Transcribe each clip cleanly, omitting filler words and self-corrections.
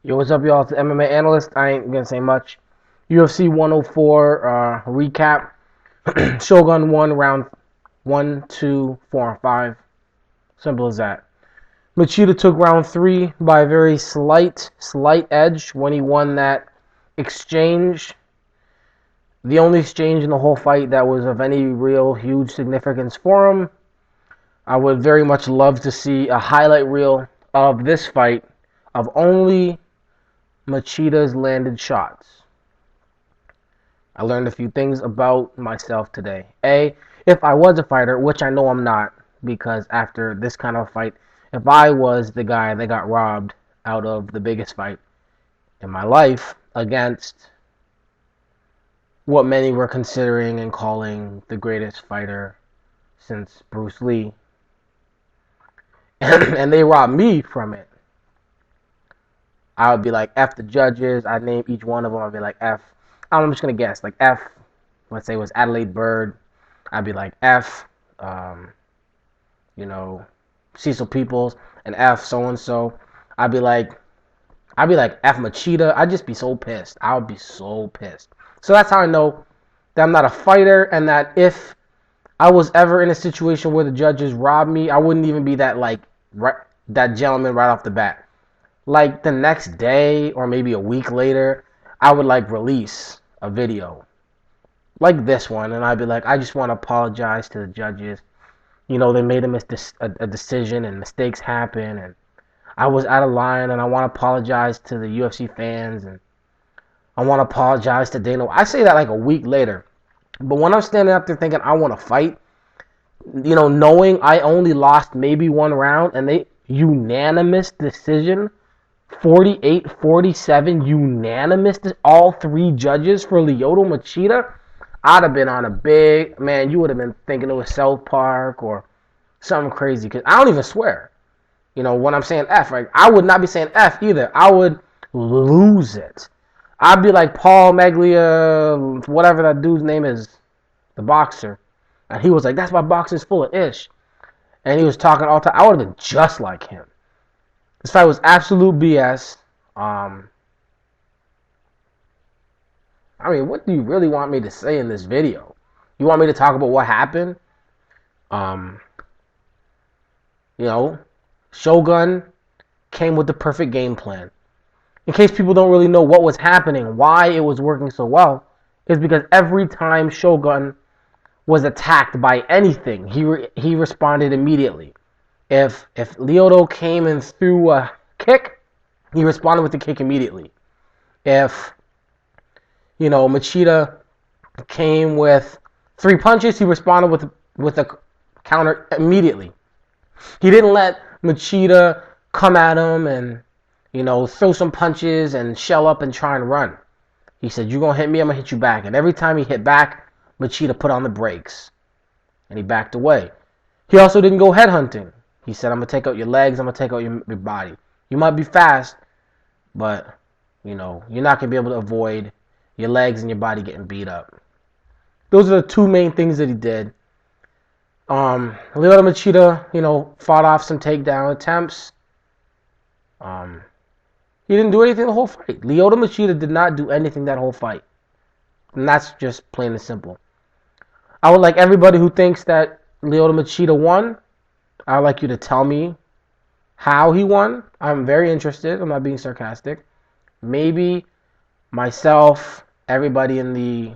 Yo, what's up, y'all? It's the MMA Analyst. I ain't gonna say much. UFC 104 recap. Shogun won round 1, 2, 4, and 5. Simple as that. Machida took round 3 by a very slight edge when he won that exchange. The only exchange in the whole fight that was of any real huge significance for him. I would very much love to see a highlight reel of this fight of only Machida's landed shots. I learned a few things about myself today. A, if I was a fighter, which I know I'm not, because after this kind of fight, if I was the guy that got robbed out of the biggest fight in my life against what many were considering and calling the greatest fighter since Bruce Lee, and they robbed me from it, I would be like, F the judges. I'd name each one of them. I'd be like, F. I'm just going to guess. Like, F, let's say it was Adelaide Bird. I'd be like, F, um, you know, Cecil Peoples, and F so-and-so. I'd be like, F Machida. I'd just be so pissed. I would be so pissed. So that's how I know that I'm not a fighter, and that if I was ever in a situation where the judges robbed me, I wouldn't even be that, like, that gentleman right off the bat. Like the next day or maybe a week later, I would like release a video like this one, and I'd be like, I just want to apologize to the judges. You know, they made a decision, and mistakes happen, and I was out of line, and I want to apologize to the UFC fans, and I want to apologize to Dana. I say that like a week later, but when I'm standing up there thinking I want to fight, knowing I only lost maybe one round, and they unanimous decision 48-47 unanimous, all three judges for Lyoto Machida, I'd have been on a big, man, you would have been thinking it was South Park or something crazy, because I don't even swear. When I'm saying F, right, I would not be saying F either. I would lose it. I'd be like Paul Maglia, whatever that dude's name is, the boxer. And he was like, that's why boxing's full of ish. And he was talking all the time. I would have been just like him. This fight was absolute BS. Um, I mean, what do you really want me to say in this video? You want me to talk about what happened? Um, you know, Shogun came with the perfect game plan. In case people don't really know what was happening, why it was working so well, is because every time Shogun was attacked by anything, he responded immediately. If Lyoto came and threw a kick, he responded with the kick immediately. If Machida came with 3 punches, he responded with a counter immediately. He didn't let Machida come at him and throw some punches and shell up and try and run. He said, "You're gonna hit me, I'm gonna hit you back." And every time he hit back, Machida put on the brakes and he backed away. He also didn't go headhunting. He said, "I'm gonna take out your legs, I'm gonna take out your body. You might be fast, but you're not gonna be able to avoid your legs and your body getting beat up." Those are the 2 main things that he did. Lyoto Machida, fought off some takedown attempts. He didn't do anything the whole fight. Lyoto Machida did not do anything that whole fight. And that's just plain and simple. I would like everybody who thinks that Lyoto Machida won, I would like you to tell me how he won. I'm very interested. I'm not being sarcastic. Maybe myself, everybody in the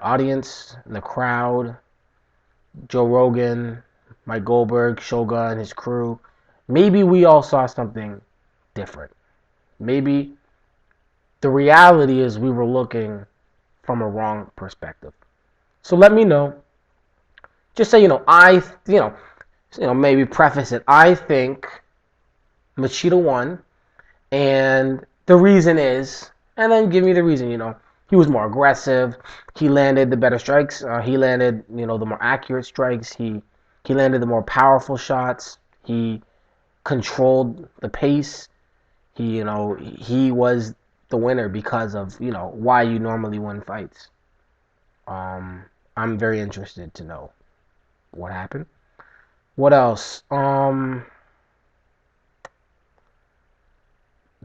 audience, in the crowd, Joe Rogan, Mike Goldberg, Shogun, his crew, maybe we all saw something different. Maybe the reality is we were looking from a wrong perspective. So let me know. Just say, maybe preface it. I think Machida won, and the reason is, and then give me the reason. He was more aggressive. He landed the better strikes. He landed, the more accurate strikes. He landed the more powerful shots. He controlled the pace. He was the winner because of why you normally win fights. I'm very interested to know what happened. What else?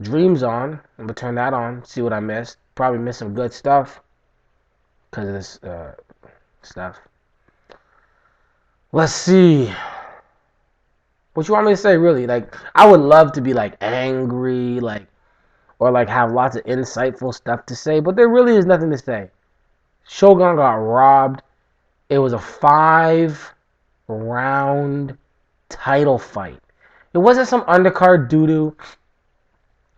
Dreams on. I'm gonna turn that on, see what I missed. Probably missed some good stuff because of this stuff. Let's see. What you want me to say, really? Like, I would love to be like angry, like, or like have lots of insightful stuff to say, but there really is nothing to say. Shogun got robbed. It was a 5-round title fight. It wasn't some undercard doo-doo.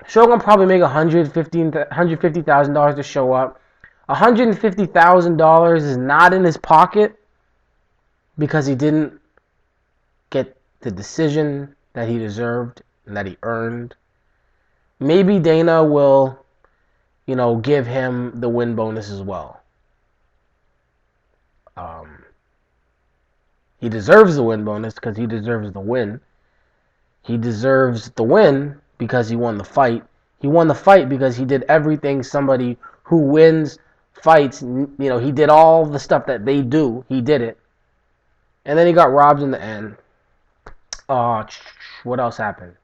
Shogun probably make $150,000 to show up. $150,000 is not in his pocket because he didn't get the decision that he deserved and that he earned. Maybe Dana will, give him the win bonus as well. He deserves the win bonus because he deserves the win. He deserves the win because he won the fight. He won the fight because he did everything somebody who wins fights, he did all the stuff that they do. He did it. And then he got robbed in the end. What else happened?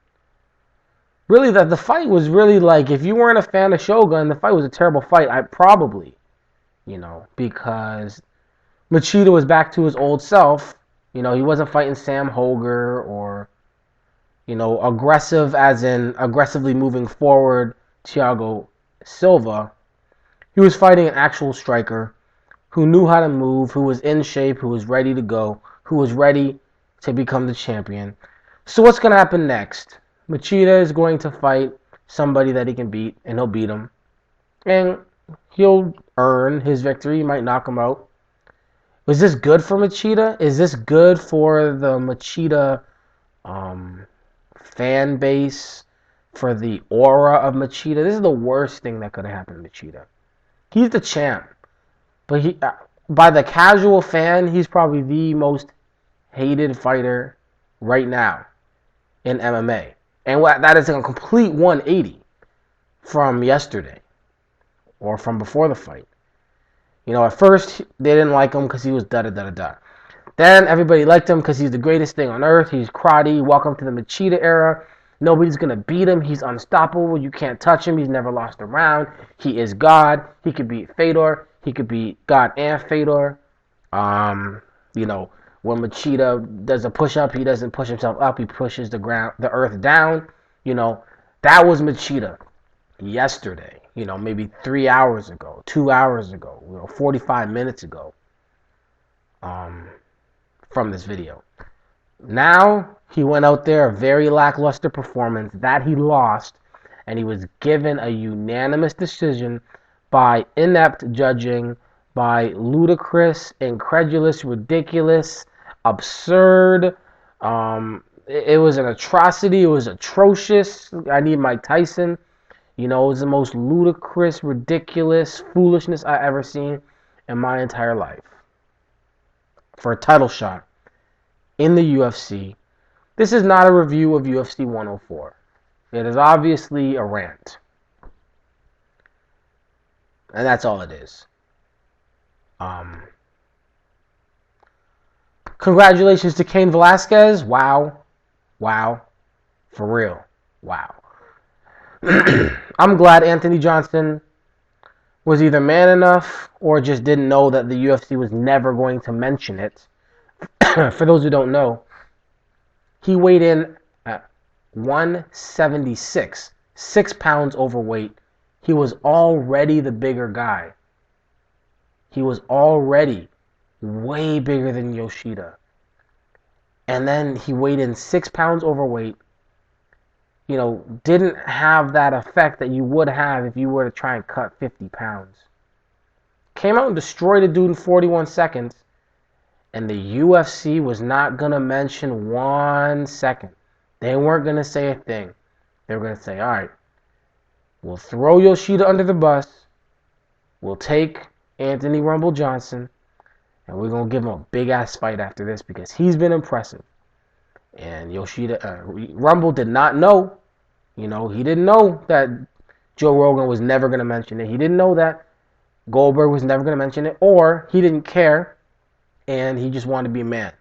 Really, the fight was really like, if you weren't a fan of Shogun, the fight was a terrible fight. Because Machida was back to his old self. He wasn't fighting Sam Hoger or, aggressive as in aggressively moving forward Thiago Silva. He was fighting an actual striker who knew how to move, who was in shape, who was ready to go, who was ready to become the champion. So what's going to happen next? Machida is going to fight somebody that he can beat, and he'll beat him. And he'll earn his victory. He might knock him out. Was this good for Machida? Is this good for the Machida fan base? For the aura of Machida? This is the worst thing that could have happened to Machida. He's the champ. But by the casual fan, he's probably the most hated fighter right now in MMA. And that is a complete 180 from yesterday or from before the fight. At first, they didn't like him because he was da-da-da-da-da. Then everybody liked him because he's the greatest thing on earth. He's karate. Welcome to the Machida era. Nobody's going to beat him. He's unstoppable. You can't touch him. He's never lost a round. He is God. He could beat Fedor. He could beat God and Fedor. When Machida does a push-up, he doesn't push himself up. He pushes the earth down. That was Machida yesterday. Maybe 3 hours ago, 2 hours ago, 45 minutes ago. From this video. Now, he went out there, a very lackluster performance that he lost, and he was given a unanimous decision by inept judging, by ludicrous, incredulous, ridiculous, absurd. It was an atrocity. It was atrocious. I need Mike Tyson. It was the most ludicrous, ridiculous foolishness I ever seen in my entire life. For a title shot in the UFC. This is not a review of UFC 104. It is obviously a rant. And that's all it is. Congratulations to Cain Velasquez. Wow. For real. Wow. I'm glad Anthony Johnson was either man enough or just didn't know that the UFC was never going to mention it. For those who don't know, he weighed in at 176, 6 pounds overweight. He was already the bigger guy. He was already way bigger than Yoshida. And then he weighed in 6 pounds overweight. Didn't have that effect that you would have if you were to try and cut 50 pounds. Came out and destroyed a dude in 41 seconds. And the UFC was not going to mention 1 second. They weren't going to say a thing. They were going to say, all right, we'll throw Yoshida under the bus. We'll take Anthony Rumble Johnson. And we're going to give him a big-ass fight after this because he's been impressive. And Rumble did not know. He didn't know that Joe Rogan was never going to mention it. He didn't know that Goldberg was never going to mention it. Or he didn't care. And he just wanted to be a man.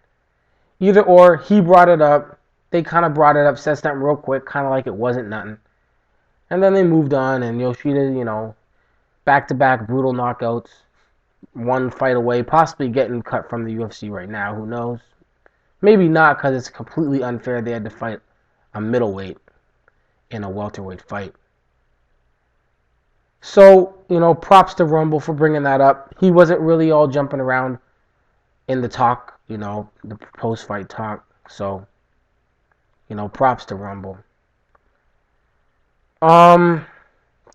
Either or, he brought it up. They kind of brought it up, said something real quick, kind of like it wasn't nothing. And then they moved on, and Yoshida, back-to-back brutal knockouts, one fight away, possibly getting cut from the UFC right now. Who knows? Maybe not, because it's completely unfair. They had to fight a middleweight in a welterweight fight. So, props to Rumble for bringing that up. He wasn't really all jumping around in the talk, the post-fight talk. So, props to Rumble.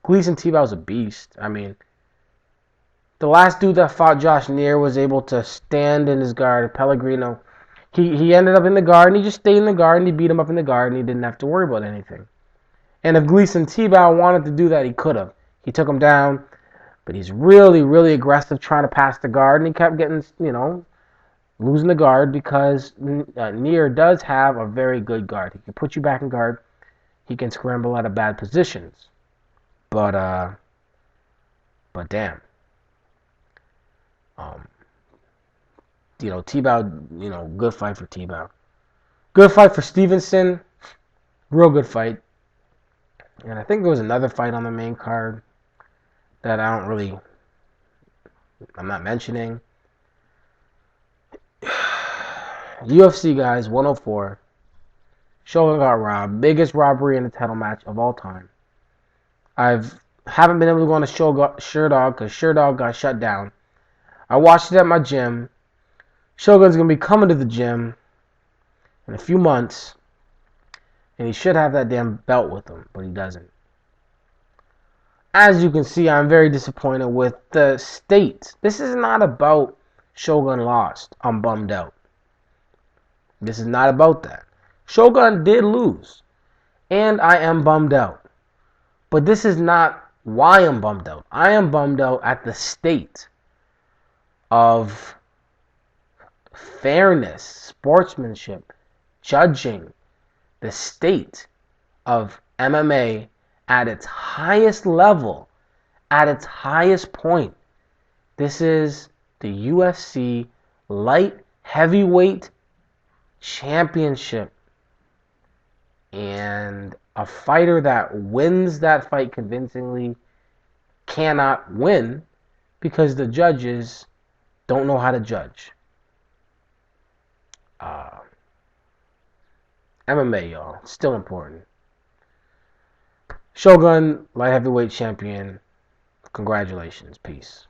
Gleason Tebow's a beast. I mean, the last dude that fought Josh Neer was able to stand in his guard. Pellegrino, he ended up in the guard, and he just stayed in the guard, and he beat him up in the guard, and he didn't have to worry about anything. And if Gleason Tebow wanted to do that, he could have. He took him down, but he's really, really aggressive trying to pass the guard, and he kept getting, losing the guard because Neer does have a very good guard. He can put you back in guard. He can scramble out of bad positions. But damn. Tebow, good fight for Tebow. Good fight for Stevenson. Real good fight. And I think there was another fight on the main card that I'm not mentioning. UFC, guys, 104. Shogun got robbed. Biggest robbery in the title match of all time. Haven't been able to go on a Sherdog because Sherdog got shut down. I watched it at my gym. Shogun's going to be coming to the gym in a few months, and he should have that damn belt with him, but he doesn't. As you can see, I'm very disappointed with the state. This is not about Shogun lost. I'm bummed out. This is not about that. Shogun did lose, and I am bummed out. But this is not why I'm bummed out. I am bummed out at the state of fairness, sportsmanship, judging, the state of MMA at its highest level, at its highest point. This is the UFC light heavyweight championship. And a fighter that wins that fight convincingly cannot win because the judges don't know how to judge. MMA, y'all, still important. Shogun, light heavyweight champion. Congratulations. Peace.